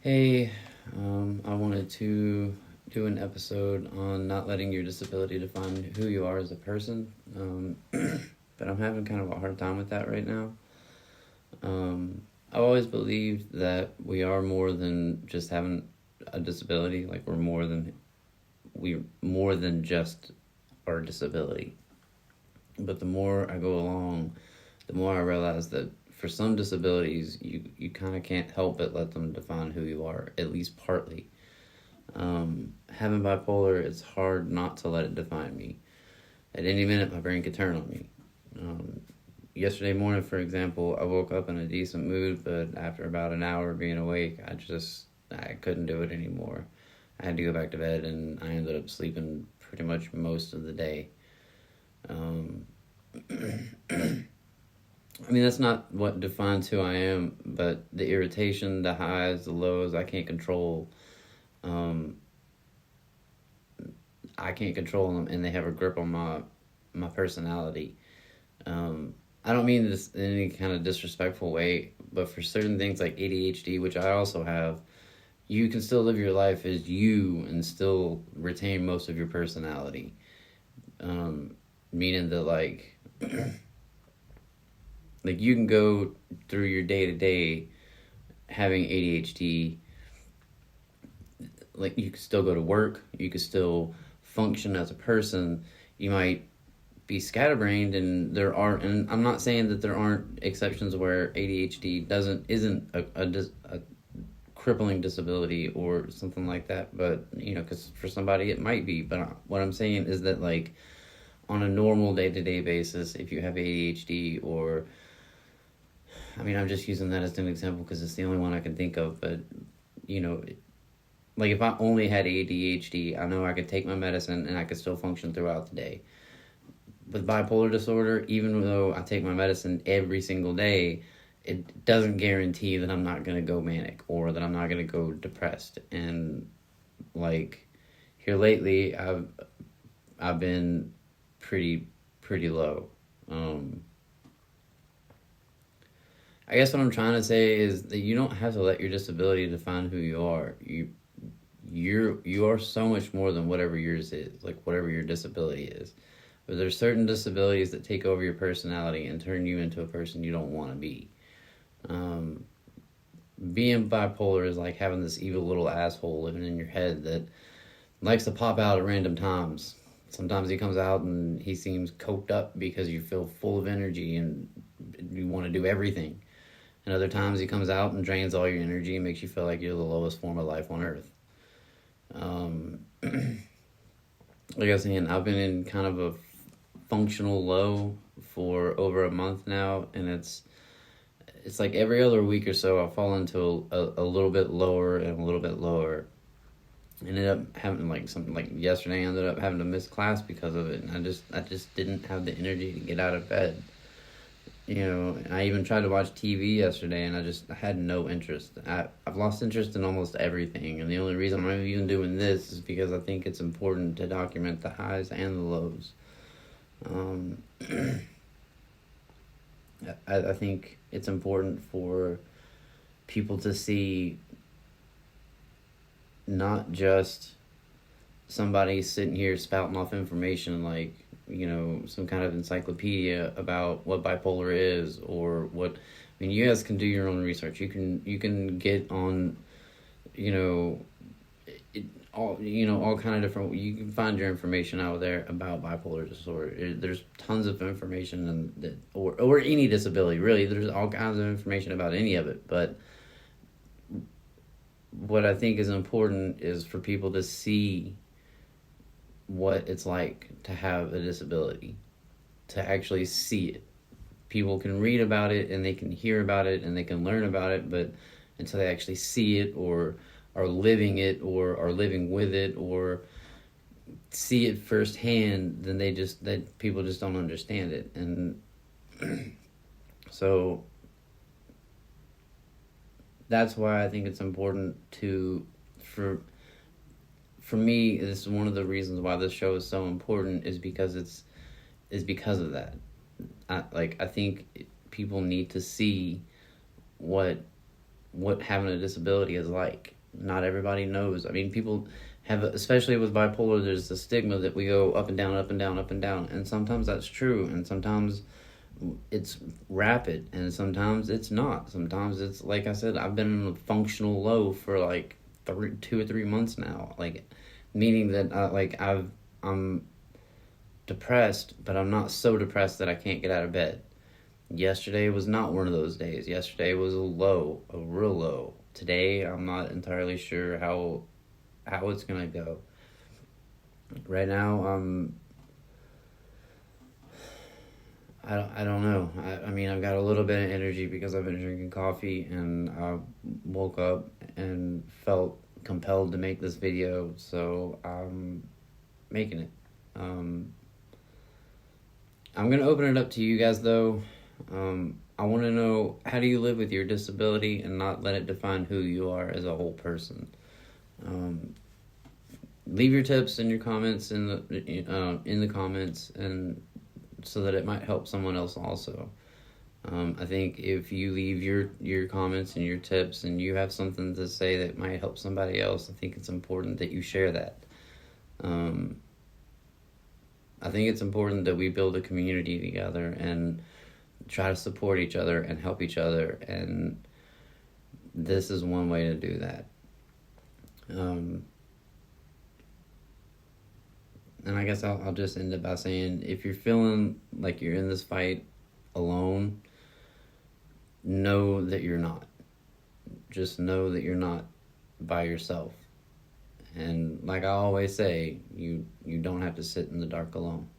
Hey, I wanted to do an episode on not letting your disability define who you are as a person, but I'm having kind of a hard time with that right now. I've always believed that we are more than just having a disability. Like we're more than just our disability. But the more I go along, the more I realize that for some disabilities, you kind of can't help but let them define who you are, at least partly. Having bipolar, it's hard not to let it define me. At any minute, my brain could turn on me. Um, Yesterday morning, for example, I woke up in a decent mood, but after about an hour of being awake, I couldn't do it anymore. I had to go back to bed, and I ended up sleeping pretty much most of the day. Um, I mean, that's not what defines who I am, but the irritation, the highs, the lows, Um, I can't control them, and they have a grip on my personality. I don't mean this in any kind of disrespectful way, but for certain things like ADHD, which I also have, you can still live your life as you and still retain most of your personality. Meaning that like you can go through your day to day having ADHD. Like you can still go to work, you can still function as a person. You might be scatterbrained, and I'm not saying that there aren't exceptions where ADHD doesn't isn't a crippling disability or something like that, but because for somebody it might be. But what I'm saying is that, like, on a normal day-to-day basis, if you have ADHD, or I mean, I'm just using that as an example because it's the only one I can think of, but you know like if I only had ADHD, I know I could take my medicine and I could still function throughout the day. With bipolar disorder, even though I take my medicine every single day, it doesn't guarantee that I'm not going to go manic or that I'm not going to go depressed. And like here lately, I've been pretty low. Um, I guess what I'm trying to say is that you don't have to let your disability define who you are. You are so much more than whatever yours is, like whatever your disability is. But there's certain disabilities that take over your personality and turn you into a person you don't want to be. Um, Being bipolar is like having this evil little asshole living in your head that likes to pop out at random times. Sometimes he comes out and he seems coked up because you feel full of energy and you want to do everything. And other times he comes out and drains all your energy and makes you feel like you're the lowest form of life on earth. Um, like I was saying, I've been in kind of a functional low for over a month now, and it's like every other week or so I fall into a little bit lower and a little bit lower. Ended up having like something like yesterday. I ended up having to miss class because of it, and I just didn't have the energy to get out of bed. And I even tried to watch TV yesterday, and I had no interest. I've lost interest in almost everything, and the only reason I'm even doing this is because I think it's important to document the highs and the lows. Um, I think it's important for people to see not just somebody sitting here spouting off information like some kind of encyclopedia about what bipolar is, or what. I mean, you guys can do your own research. You can get on you know all kind of different. You can find your information out there about bipolar disorder. There's tons of information, or any disability really. There's all kinds of information about any of it. But what I think is important is for people to see what it's like to have a disability, to actually see it. People can read about it and they can hear about it and they can learn about it, but until they actually see it, or are living it, or are living with it, or see it firsthand, then that people just don't understand it. And so that's why I think it's important for me. This is one of the reasons why this show is so important, is because of that. I think people need to see what what having a disability is like. Not everybody knows. I mean, people have, especially with bipolar, there's the stigma that we go up and down, up and down, up and down. And sometimes that's true. And sometimes it's rapid. And sometimes it's not. Sometimes it's, like I said, I've been in a functional low for like 2 or 3 months now. Like, meaning that I'm depressed, but I'm not so depressed that I can't get out of bed. Yesterday was not one of those days. Yesterday was a low, a real low. Today, I'm not entirely sure how it's gonna go. Right now, I don't know. I mean, I've got a little bit of energy because I've been drinking coffee, and I woke up and felt compelled to make this video, so I'm making it. I'm gonna open it up to you guys though. I want to know, how do you live with your disability and not let it define who you are as a whole person? Leave your tips and your comments in the comments, and so that it might help someone else also. I think if you leave your comments and your tips and you have something to say that might help somebody else, I think it's important that you share that. I think it's important that we build a community together and try to support each other and help each other, and this is one way to do that. And I guess I'll just end it by saying, if you're feeling like you're in this fight alone, know that you're not. Just know that you're not by yourself. And like I always say, you don't have to sit in the dark alone.